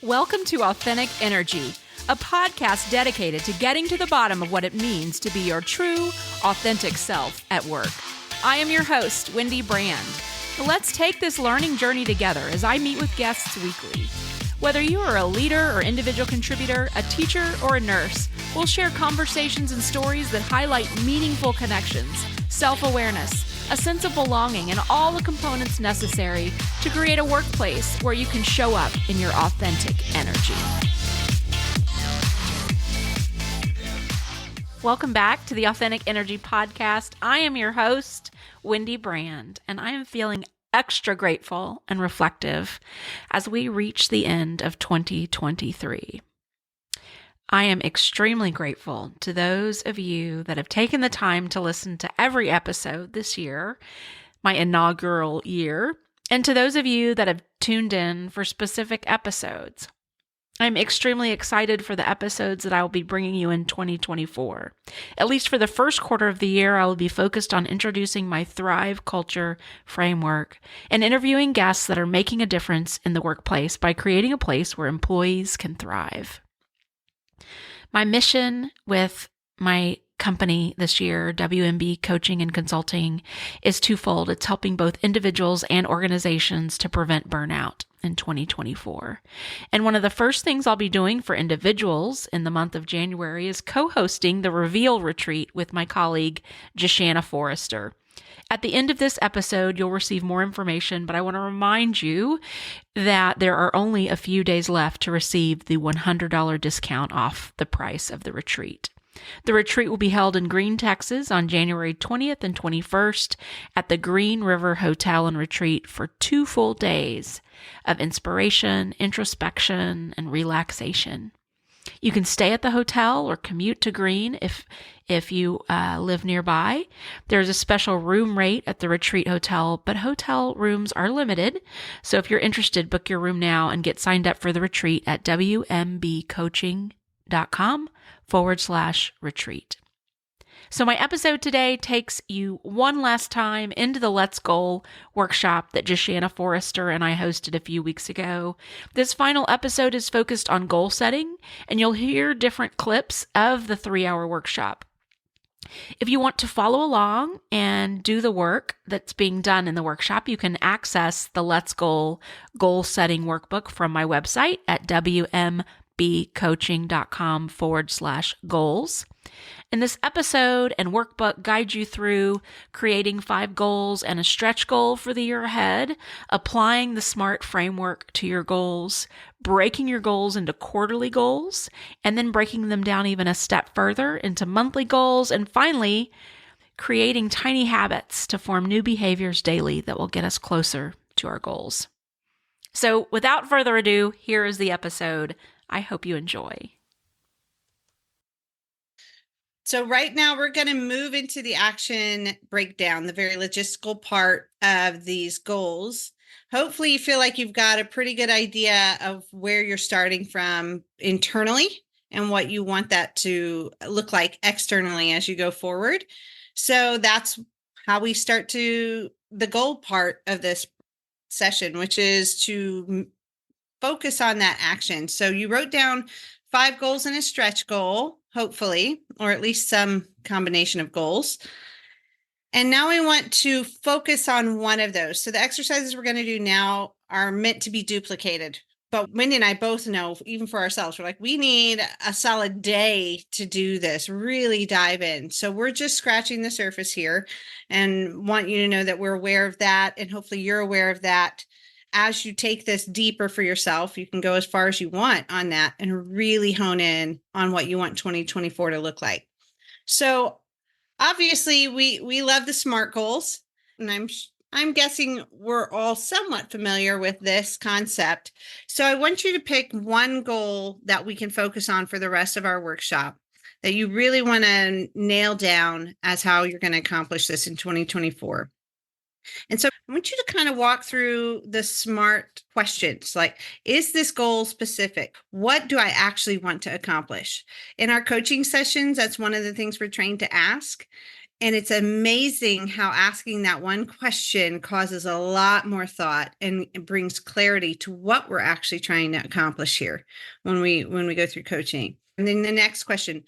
Welcome to Authentic Energy, a podcast dedicated to getting to the bottom of what it means to be your true, authentic self at work. I am your host, Wendy Brand. Let's take this learning journey together as I meet with guests weekly. Whether you are a leader or individual contributor, a teacher or a nurse, we'll share conversations and stories that highlight meaningful connections, self-awareness, a sense of belonging, and all the components necessary to create a workplace where you can show up in your authentic energy. Welcome back to the Authentic Energy Podcast. I am your host, Wendy Brand, and I am feeling extra grateful and reflective as we reach the end of 2023. I am extremely grateful to those of you that have taken the time to listen to every episode this year, my inaugural year, and to those of you that have tuned in for specific episodes. I'm extremely excited for the episodes that I will be bringing you in 2024. At least for the first quarter of the year, I will be focused on introducing my Thrive Culture framework and interviewing guests that are making a difference in the workplace by creating a place where employees can thrive. My mission with my company this year, WMB Coaching and Consulting, is twofold. It's helping both individuals and organizations to prevent burnout in 2024. And one of the first things I'll be doing for individuals in the month of January is co-hosting the Reveal Retreat with my colleague, Jashana Forrester. At the end of this episode, you'll receive more information, but I want to remind you that there are only a few days left to receive the $100 discount off the price of the retreat. The retreat will be held in Green, Texas on January 20th and 21st at the Green River Hotel and Retreat for 2 full days of inspiration, introspection, and relaxation. You can stay at the hotel or commute to Green if you live nearby. There's a special room rate at the retreat hotel, but hotel rooms are limited. So if you're interested, book your room now and get signed up for the retreat at wmbcoaching.com/retreat. So my episode today takes you one last time into the Let's Goal workshop that Jashana Forrester and I hosted a few weeks ago. This final episode is focused on goal setting, and you'll hear different clips of the 3-hour workshop. If you want to follow along and do the work that's being done in the workshop, you can access the Let's Goal goal setting workbook from my website at wmbcoaching.com/goals. And this episode and workbook guide you through creating 5 goals and a stretch goal for the year ahead, applying the SMART framework to your goals, breaking your goals into quarterly goals, and then breaking them down even a step further into monthly goals, and finally, creating tiny habits to form new behaviors daily that will get us closer to our goals. So without further ado, here is the episode. I hope you enjoy. So right now we're going to move into the action breakdown, the very logistical part of these goals. Hopefully you feel like you've got a pretty good idea of where you're starting from internally and what you want that to look like externally as you go forward. So that's how we start to the goal part of this session, which is to focus on that action. So you wrote down 5 goals and a stretch goal, hopefully, or at least some combination of goals. And now we want to focus on one of those. So the exercises we're going to do now are meant to be duplicated. But Wendy and I both know, even for ourselves, we're like, we need a solid day to do this, really dive in. So we're just scratching the surface here and want you to know that we're aware of that. And hopefully you're aware of that. As you take this deeper for yourself, you can go as far as you want on that and really hone in on what you want 2024 to look like. So obviously we love the SMART goals, and I'm guessing we're all somewhat familiar with this concept. So I want you to pick one goal that we can focus on for the rest of our workshop that you really want to nail down as how you're going to accomplish this in 2024. And so I want you to kind of walk through the SMART questions, like, is this goal specific? What do I actually want to accomplish? In our coaching sessions, that's one of the things we're trained to ask. And it's amazing how asking that one question causes a lot more thought and it brings clarity to what we're actually trying to accomplish here when we go through coaching. And then the next question,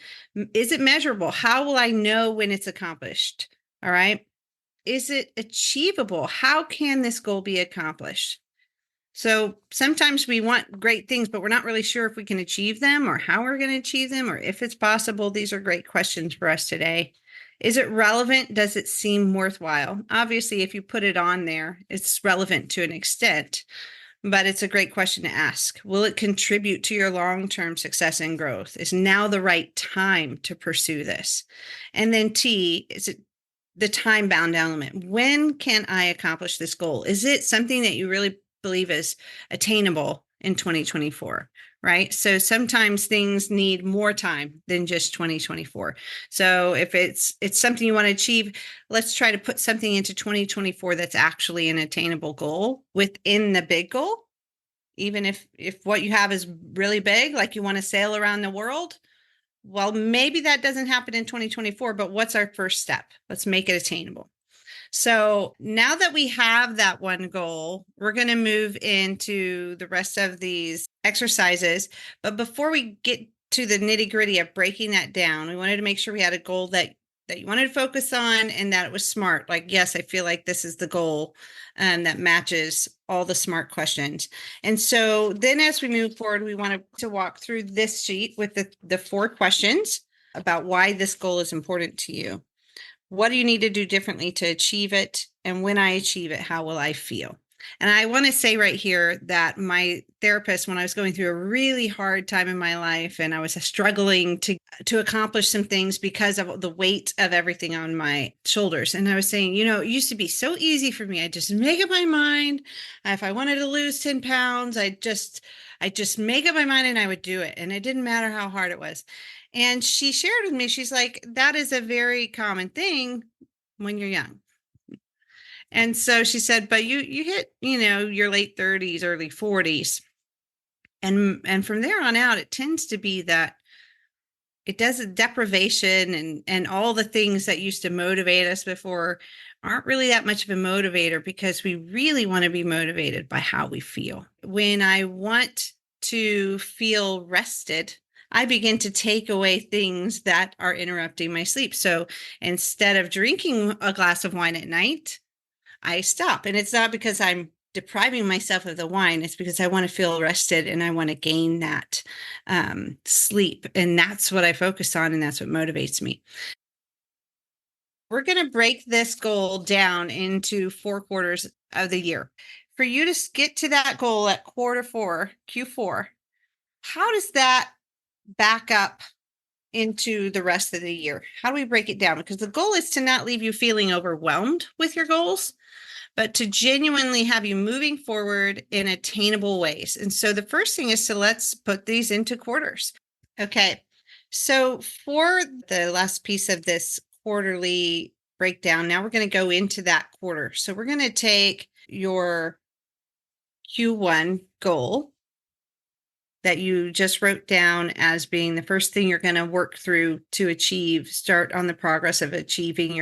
is it measurable? How will I know when it's accomplished? All right. Is it achievable? How can this goal be accomplished? So sometimes we want great things, but we're not really sure if we can achieve them or how we're going to achieve them or if it's possible. These are great questions for us today. Is it relevant? Does it seem worthwhile? Obviously, if you put it on there, it's relevant to an extent, but it's a great question to ask. Will it contribute to your long-term success and growth? Is now the right time to pursue this? And then T, is it the time-bound element? When can I accomplish this goal? Is it something that you really believe is attainable in 2024, right? So sometimes things need more time than just 2024. So if it's something you want to achieve, let's try to put something into 2024 that's actually an attainable goal within the big goal. Even if what you have is really big, like you want to sail around the world, well, maybe that doesn't happen in 2024, but what's our first step? Let's make it attainable. So now that we have that one goal, we're going to move into the rest of these exercises. But before we get to the nitty gritty of breaking that down, we wanted to make sure we had a goal that you wanted to focus on and that it was smart. Like, yes, I feel like this is the goal that matches all the SMART questions. And so then as we move forward, we want to walk through this sheet with the 4 questions about why this goal is important to you. What do you need to do differently to achieve it? And when I achieve it, how will I feel? And I want to say right here that my therapist, when I was going through a really hard time in my life and I was struggling to accomplish some things because of the weight of everything on my shoulders. And I was saying, it used to be so easy for me. I just make up my mind. If I wanted to lose 10 pounds, I just make up my mind and I would do it. And it didn't matter how hard it was. And she shared with me, she's like, that is a very common thing when you're young. And so she said, but you hit, your late 30s, early 40s. And from there on out, it tends to be that it does a deprivation and all the things that used to motivate us before aren't really that much of a motivator because we really want to be motivated by how we feel. When I want to feel rested, I begin to take away things that are interrupting my sleep. So instead of drinking a glass of wine at night, I stop. And it's not because I'm depriving myself of the wine. It's because I want to feel rested and I want to gain that sleep. And that's what I focus on. And that's what motivates me. We're going to break this goal down into 4 quarters of the year. For you to get to that goal at quarter 4, Q4, how does that back up into the rest of the year? How do we break it down? Because the goal is to not leave you feeling overwhelmed with your goals, but to genuinely have you moving forward in attainable ways. And so the first thing is to let's put these into quarters. Okay. So for the last piece of this quarterly breakdown, now we're going to go into that quarter. So we're going to take your Q1 goal that you just wrote down as being the first thing you're going to work through to start on the progress of achieving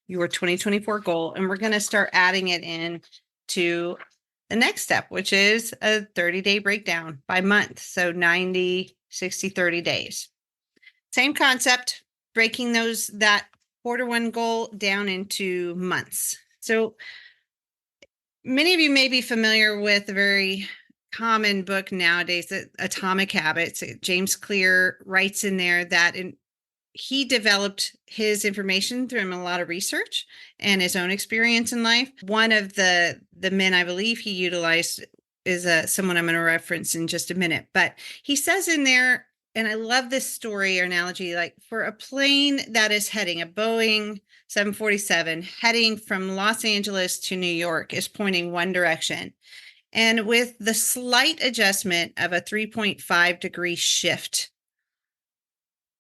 your 2024 goal. And we're going to start adding it in to the next step, which is a 30-day breakdown by month. So 90, 60, 30 days. Same concept, breaking that quarter 1 goal down into months. So many of you may be familiar with a very common book nowadays, Atomic Habits. James Clear writes in there that he developed his information through a lot of research and his own experience in life. One of the men I believe he utilized is someone I'm going to reference in just a minute. But he says in there, and I love this story or analogy, like for a plane that is heading, a Boeing 747, heading from Los Angeles to New York is pointing one direction. And with the slight adjustment of a 3.5 degree shift,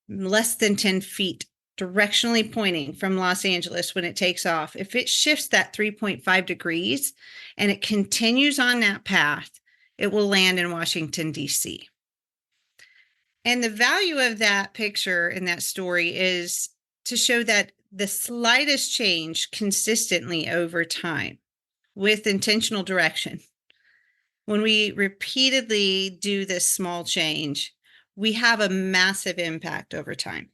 less than 10 feet directionally pointing from Los Angeles when it takes off, if it shifts that 3.5 degrees and it continues on that path, it will land in Washington, D.C. And the value of that picture in that story is to show that the slightest change consistently over time with intentional direction, when we repeatedly do this small change, we have a massive impact over time.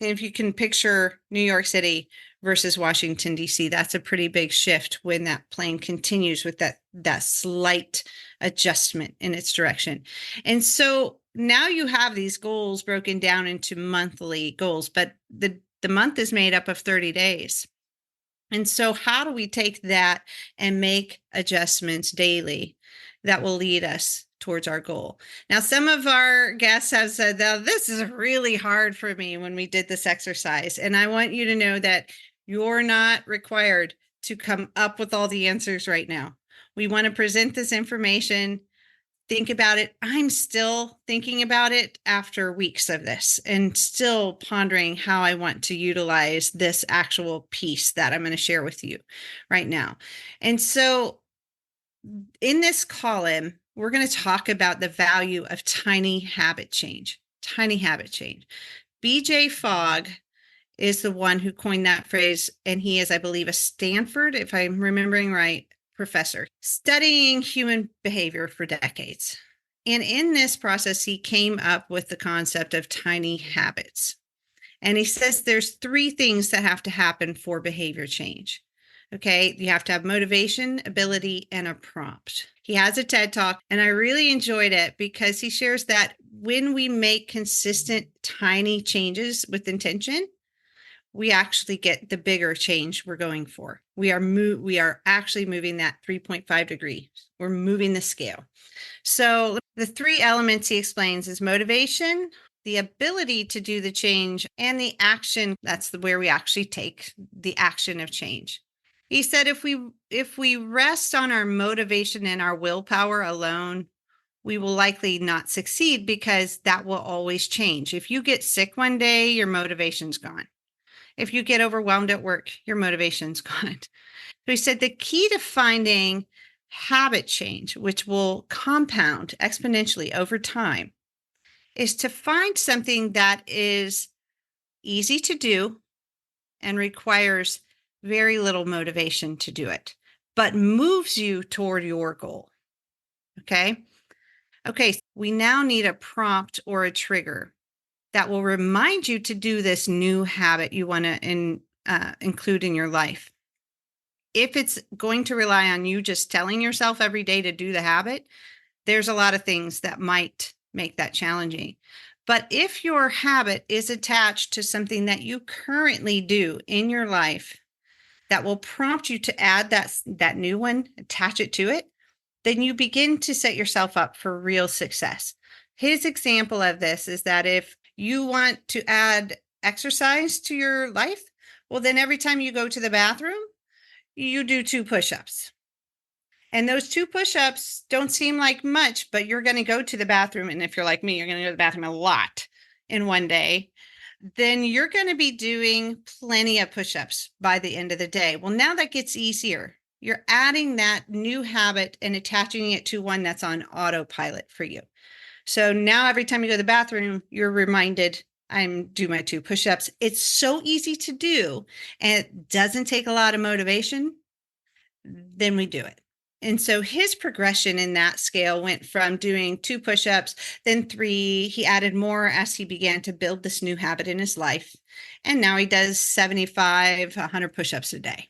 And if you can picture New York City versus Washington, D.C., that's a pretty big shift when that plane continues with that slight adjustment in its direction. And so now you have these goals broken down into monthly goals, but the month is made up of 30 days. And so how do we take that and make adjustments daily that will lead us towards our goal? Now, some of our guests have said, "Now, this is really hard for me when we did this exercise." And I want you to know that you're not required to come up with all the answers right now. We want to present this information. Think about it. I'm still thinking about it after weeks of this and still pondering how I want to utilize this actual piece that I'm going to share with you right now. And so in this column, we're going to talk about the value of tiny habit change. Tiny habit change. BJ Fogg is the one who coined that phrase, and he is, I believe, a Stanford, if I'm remembering right, professor, studying human behavior for decades. And in this process, he came up with the concept of tiny habits. And he says there's three things that have to happen for behavior change. Okay, you have to have motivation, ability, and a prompt. He has a TED Talk, and I really enjoyed it because he shares that when we make consistent, tiny changes with intention, we actually get the bigger change we're going for. We are actually moving that 3.5 degrees. We're moving the scale. So the three elements he explains is motivation, the ability to do the change, and the action. That's where we actually take the action of change. He said if we rest on our motivation and our willpower alone, we will likely not succeed because that will always change. If you get sick one day, your motivation's gone. If you get overwhelmed at work, your motivation's gone. So he said the key to finding habit change, which will compound exponentially over time, is to find something that is easy to do and requires very little motivation to do it, but moves you toward your goal. Okay. Okay. We now need a prompt or a trigger that will remind you to do this new habit you want to include in your life. If it's going to rely on you just telling yourself every day to do the habit, there's a lot of things that might make that challenging. But if your habit is attached to something that you currently do in your life that will prompt you to add that new one, attach it to it, then you begin to set yourself up for real success. His example of this is that if you want to add exercise to your life, well, then every time you go to the bathroom, you do 2 push-ups. And those 2 push-ups don't seem like much, but you're going to go to the bathroom. And if you're like me, you're going to go to the bathroom a lot in one day. Then you're going to be doing plenty of push-ups by the end of the day. Well, now that gets easier. You're adding that new habit and attaching it to one that's on autopilot for you. So now every time you go to the bathroom, you're reminded, I'm do my 2 push-ups. It's so easy to do and it doesn't take a lot of motivation. Then we do it. And so his progression in that scale went from doing 2 push-ups, then 3. He added more as he began to build this new habit in his life. And now he does 75, 100 push-ups a day.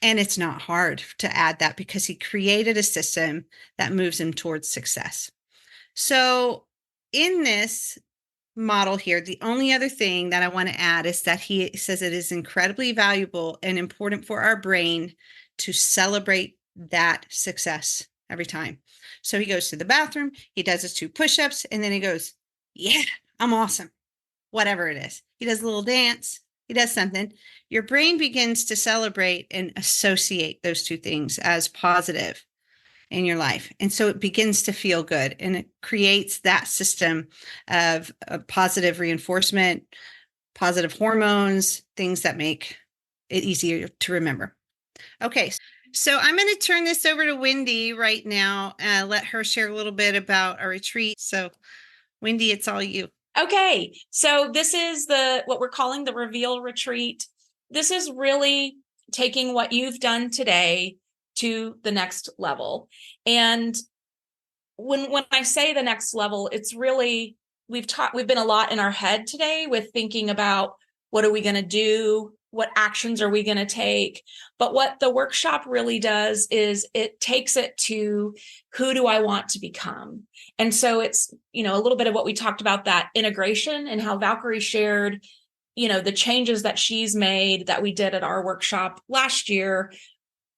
And it's not hard to add that because he created a system that moves him towards success. So in this model here, the only other thing that I want to add is that he says it is incredibly valuable and important for our brain to celebrate that success every time. So he goes to the bathroom, he does his 2 push-ups, and then he goes, yeah, I'm awesome. Whatever it is. He does a little dance, he does something. Your brain begins to celebrate and associate those 2 things as positive in your life. And so it begins to feel good and it creates that system of positive reinforcement, positive hormones, things that make it easier to remember. Okay. So I'm going to turn this over to Wendy right now and let her share a little bit about our retreat. So Wendy, it's all you. Okay, so this is what we're calling the Reveal Retreat. this is really taking what you've done today to the next level. And when I say the next level, it's really, we've been a lot in our head today with thinking about what are we going to do? What actions are we going to take? But what the workshop really does is it takes it to who do I want to become? And so it's, a little bit of what we talked about, that integration, and how Valkyrie shared, the changes that she's made that we did at our workshop last year.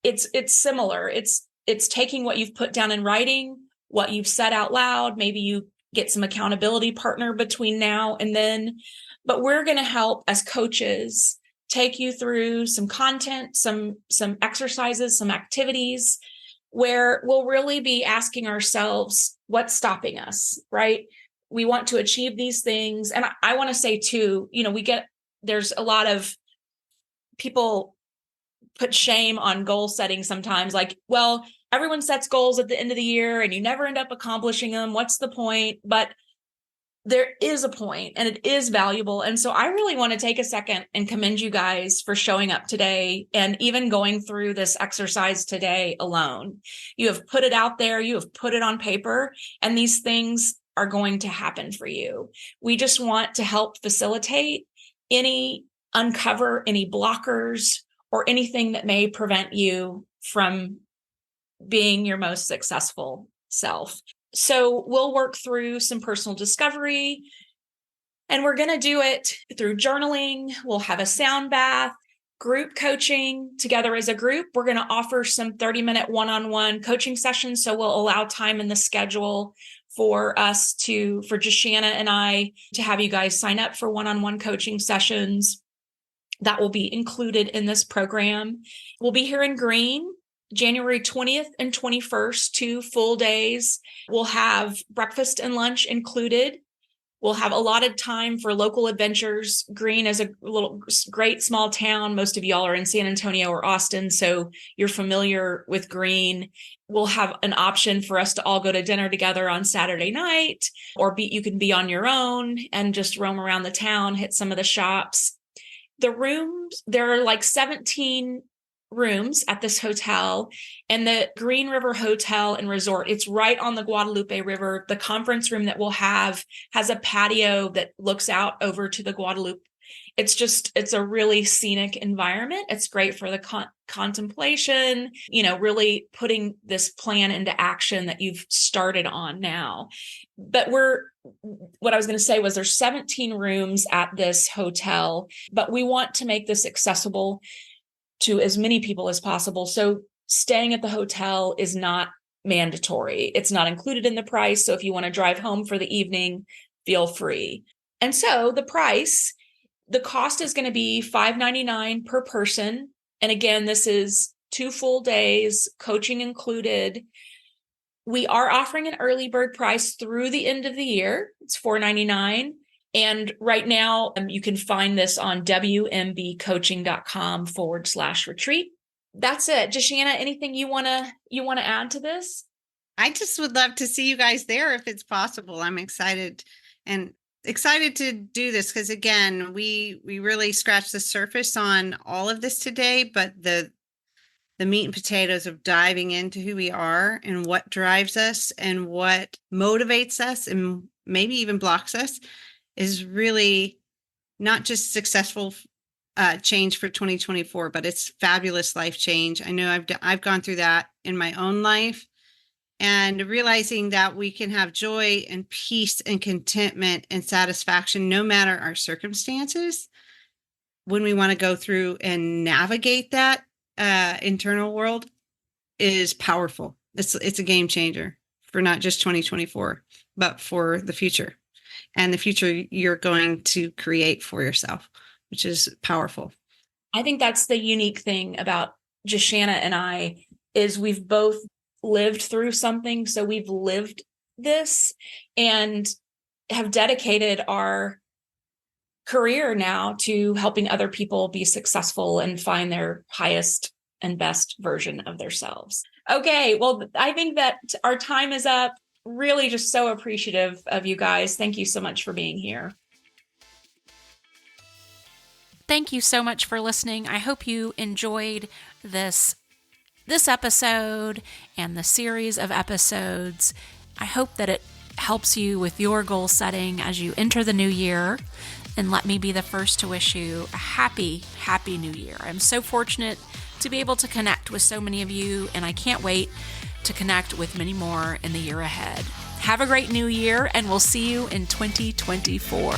It's similar. It's taking what you've put down in writing, what you've said out loud. Maybe you get some accountability partner between now and then, but we're going to help as coaches take you through some content, some exercises, some activities where we'll really be asking ourselves, what's stopping us, right? We want to achieve these things. And I want to say too, there's a lot of people put shame on goal setting sometimes, like, well, everyone sets goals at the end of the year and you never end up accomplishing them. What's the point? But there is a point, and it is valuable. And so I really want to take a second and commend you guys for showing up today and even going through this exercise today alone. You have put it out there, you have put it on paper, and these things are going to happen for you. We just want to help facilitate uncover any blockers or anything that may prevent you from being your most successful self. So we'll work through some personal discovery, and we're going to do it through journaling. We'll have a sound bath, group coaching together as a group. We're going to offer some 30-minute one-on-one coaching sessions. So we'll allow time in the schedule for just Shanna and I to have you guys sign up for one-on-one coaching sessions. That will be included in this program. We'll be here in Green, January 20th and 21st, 2 full days. We'll have breakfast and lunch included. We'll have allotted time for local adventures. Green is a little great small town. Most of y'all are in San Antonio or Austin, so you're familiar with Green. We'll have an option for us to all go to dinner together on Saturday night, or you can be on your own and just roam around the town, hit some of the shops. The rooms, there are like 17 rooms at this hotel, and the Green River Hotel and Resort, it's right on the Guadalupe River. The conference room that we'll have has a patio that looks out over to the Guadalupe. It's a really scenic environment. It's great for the contemplation, really putting this plan into action that you've started on now. But what I was going to say was there's 17 rooms at this hotel, but we want to make this accessible to as many people as possible. So staying at the hotel is not mandatory. It's not included in the price. So if you want to drive home for the evening, feel free. And so the cost is going to be $5.99 per person. And again, this is 2 full days, coaching included. We are offering an early bird price through the end of the year. It's $4.99. And right now, you can find this on wmbcoaching.com/retreat. That's it. Jashana, anything you want to add to this? I just would love to see you guys there if it's possible. I'm excited to do this because, again, we really scratched the surface on all of this today, but the meat and potatoes of diving into who we are and what drives us and what motivates us and maybe even blocks us is really not just successful change for 2024, but it's fabulous life change. I know I've gone through that in my own life, and realizing that we can have joy and peace and contentment and satisfaction no matter our circumstances when we want to go through and navigate that internal world is powerful. It's a game changer for not just 2024, but for the future. And the future you're going to create for yourself, which is powerful. I think that's the unique thing about Jashana and I is we've both lived through something. So we've lived this and have dedicated our career now to helping other people be successful and find their highest and best version of themselves. Okay, well, I think that our time is up. Really just so appreciative of you guys. Thank you so much for being here. Thank you so much for listening. I hope you enjoyed this episode and the series of episodes. I hope that it helps you with your goal setting as you enter the new year. And let me be the first to wish you a happy, happy new year. I'm so fortunate to be able to connect with so many of you, and I can't wait to connect with many more in the year ahead. Have a great new year, and we'll see you in 2024.